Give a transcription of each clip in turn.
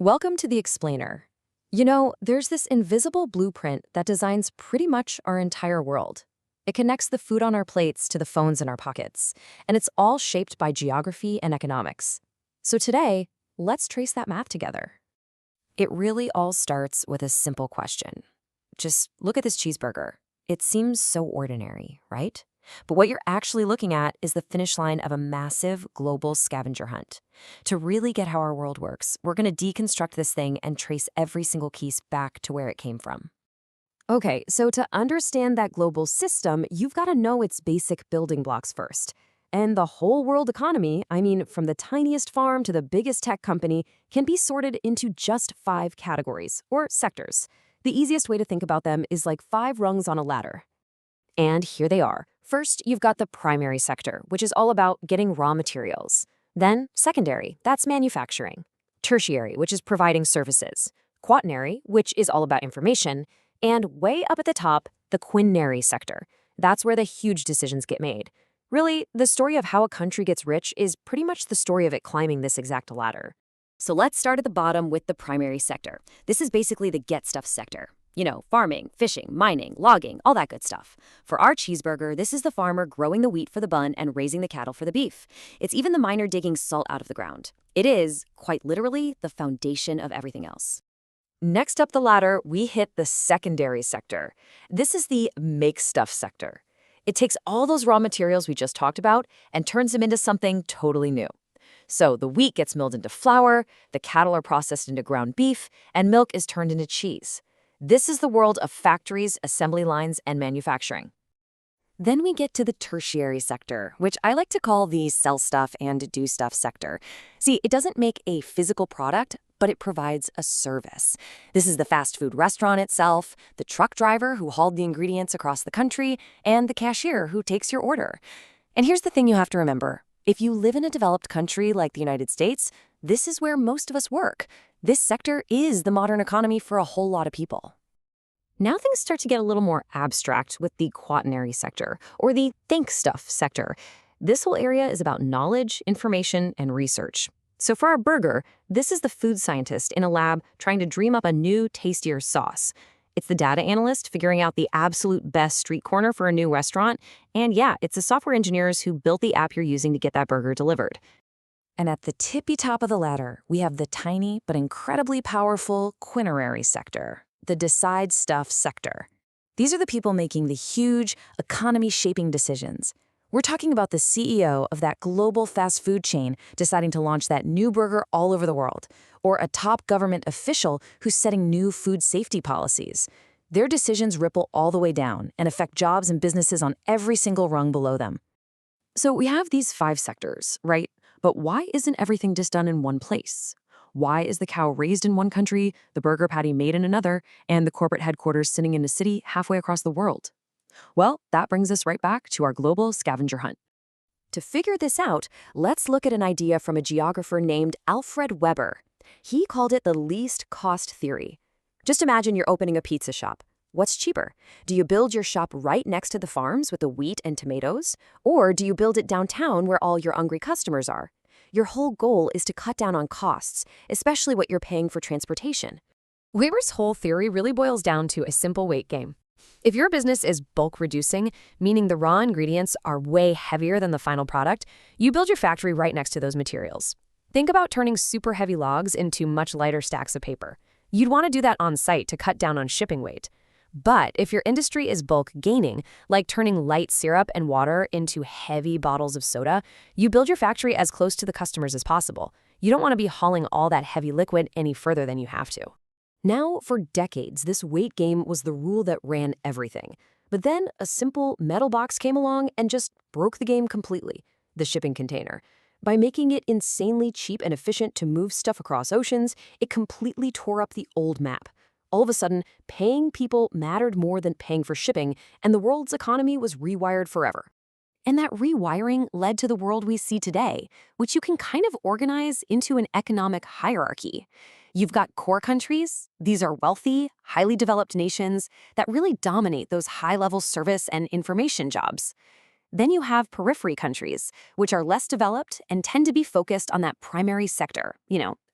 Welcome to The Explainer. You know, there's this invisible blueprint that designs pretty much our entire world. It connects the food on our plates to the phones in our pockets, and it's all shaped by geography and economics. So today, let's trace that map together. It really all starts with a simple question. Just look at this cheeseburger. It seems so ordinary, right? But what you're actually looking at is the finish line of a massive global scavenger hunt. To really get how our world works, we're going to deconstruct this thing and trace every single piece back to where it came from. Okay, so to understand that global system, you've got to know its basic building blocks first. And the whole world economy, I mean, from the tiniest farm to the biggest tech company, can be sorted into just 5 categories, or sectors. The easiest way to think about them is like 5 rungs on a ladder. And here they are. First, you've got the primary sector, which is all about getting raw materials. Then, secondary, that's manufacturing. Tertiary, which is providing services. Quaternary, which is all about information. And way up at the top, the quinary sector. That's where the huge decisions get made. Really, the story of how a country gets rich is pretty much the story of it climbing this exact ladder. So let's start at the bottom with the primary sector. This is basically the get stuff sector. You know, farming, fishing, mining, logging, all that good stuff. For our cheeseburger, this is the farmer growing the wheat for the bun and raising the cattle for the beef. It's even the miner digging salt out of the ground. It is, quite literally, the foundation of everything else. Next up the ladder, we hit the secondary sector. This is the make stuff sector. It takes all those raw materials we just talked about and turns them into something totally new. So the wheat gets milled into flour, the cattle are processed into ground beef, and milk is turned into cheese. This is the world of factories, assembly lines, and manufacturing. Then we get to the tertiary sector, which I like to call the sell stuff and do stuff sector. See, it doesn't make a physical product, but it provides a service. This is the fast food restaurant itself, the truck driver who hauled the ingredients across the country, and the cashier who takes your order. And here's the thing you have to remember. If you live in a developed country like the United States, this is where most of us work. This sector is the modern economy for a whole lot of people. Now things start to get a little more abstract with the quaternary sector, or the think stuff sector. This whole area is about knowledge, information, and research. So for our burger, this is the food scientist in a lab trying to dream up a new, tastier sauce. It's the data analyst figuring out the absolute best street corner for a new restaurant. And yeah, it's the software engineers who built the app you're using to get that burger delivered. And at the tippy top of the ladder, we have the tiny but incredibly powerful quinary sector, the decide stuff sector. These are the people making the huge, economy-shaping decisions. We're talking about the CEO of that global fast food chain deciding to launch that new burger all over the world, or a top government official who's setting new food safety policies. Their decisions ripple all the way down and affect jobs and businesses on every single rung below them. So we have these 5 sectors, right? But why isn't everything just done in one place? Why is the cow raised in one country, the burger patty made in another, and the corporate headquarters sitting in a city halfway across the world? Well, that brings us right back to our global scavenger hunt. To figure this out, let's look at an idea from a geographer named Alfred Weber. He called it the least cost theory. Just imagine you're opening a pizza shop. What's cheaper? Do you build your shop right next to the farms with the wheat and tomatoes? Or do you build it downtown where all your hungry customers are? Your whole goal is to cut down on costs, especially what you're paying for transportation. Weber's whole theory really boils down to a simple weight game. If your business is bulk reducing, meaning the raw ingredients are way heavier than the final product, you build your factory right next to those materials. Think about turning super heavy logs into much lighter stacks of paper. You'd want to do that on site to cut down on shipping weight. But if your industry is bulk gaining, like turning light syrup and water into heavy bottles of soda, you build your factory as close to the customers as possible. You don't want to be hauling all that heavy liquid any further than you have to. Now, for decades, this weight game was the rule that ran everything. But then a simple metal box came along and just broke the game completely: the shipping container. By making it insanely cheap and efficient to move stuff across oceans, it completely tore up the old map. All of a sudden, paying people mattered more than paying for shipping, and the world's economy was rewired forever. And that rewiring led to the world we see today, which you can kind of organize into an economic hierarchy. You've got core countries. These are wealthy, highly developed nations that really dominate those high-level service and information jobs. Then you have periphery countries, which are less developed and tend to be focused on that primary sector,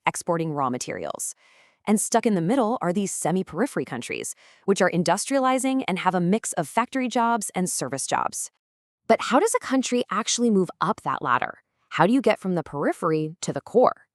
exporting raw materials. And stuck in the middle are these semi-periphery countries, which are industrializing and have a mix of factory jobs and service jobs. But how does a country actually move up that ladder? How do you get from the periphery to the core?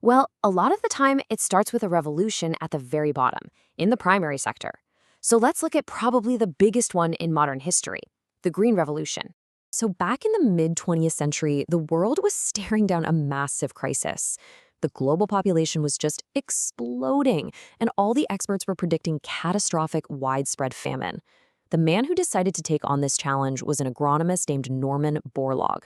Well, a lot of the time, it starts with a revolution at the very bottom, in the primary sector. So let's look at probably the biggest one in modern history, the Green Revolution. So back in the mid-20th century, the world was staring down a massive crisis. The global population was just exploding, and all the experts were predicting catastrophic, widespread famine. The man who decided to take on this challenge was an agronomist named Norman Borlaug.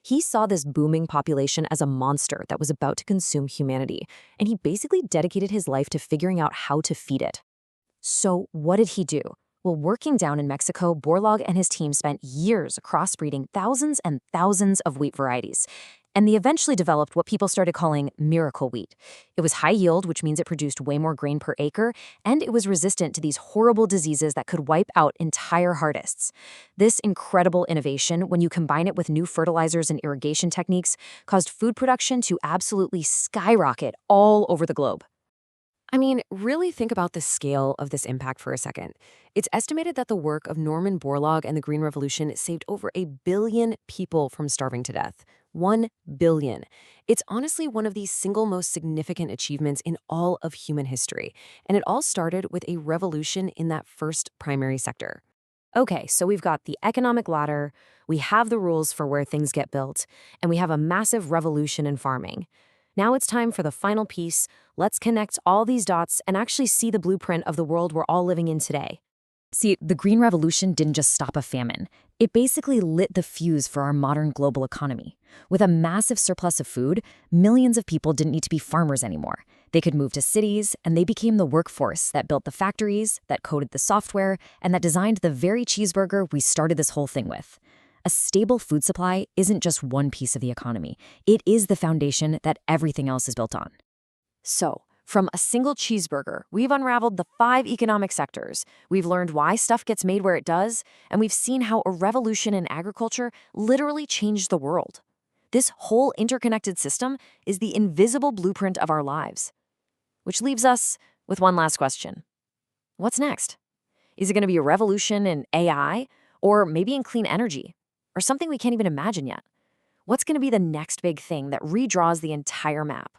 He saw this booming population as a monster that was about to consume humanity, and he basically dedicated his life to figuring out how to feed it. So what did he do? Well, working down in Mexico, Borlaug and his team spent years crossbreeding thousands and thousands of wheat varieties. And they eventually developed what people started calling miracle wheat. It was high yield, which means it produced way more grain per acre, and it was resistant to these horrible diseases that could wipe out entire harvests. This incredible innovation, when you combine it with new fertilizers and irrigation techniques, caused food production to absolutely skyrocket all over the globe. I mean, really think about the scale of this impact for a second. It's estimated that the work of Norman Borlaug and the Green Revolution saved over 1 billion people from starving to death. 1 billion. It's honestly one of the single most significant achievements in all of human history, and it all started with a revolution in that first primary sector. Okay, so we've got the economic ladder, we have the rules for where things get built, and we have a massive revolution in farming. Now it's time for the final piece. Let's connect all these dots and actually see the blueprint of the world we're all living in today. See, the Green Revolution didn't just stop a famine. It basically lit the fuse for our modern global economy. With a massive surplus of food, millions of people didn't need to be farmers anymore. They could move to cities, and they became the workforce that built the factories, that coded the software, and that designed the very cheeseburger we started this whole thing with. A stable food supply isn't just one piece of the economy. It is the foundation that everything else is built on. So, from a single cheeseburger, we've unraveled the 5 economic sectors. We've learned why stuff gets made where it does, and we've seen how a revolution in agriculture literally changed the world. This whole interconnected system is the invisible blueprint of our lives. Which leaves us with one last question. What's next? Is it going to be a revolution in AI, or maybe in clean energy? Or something we can't even imagine yet? What's going to be the next big thing that redraws the entire map?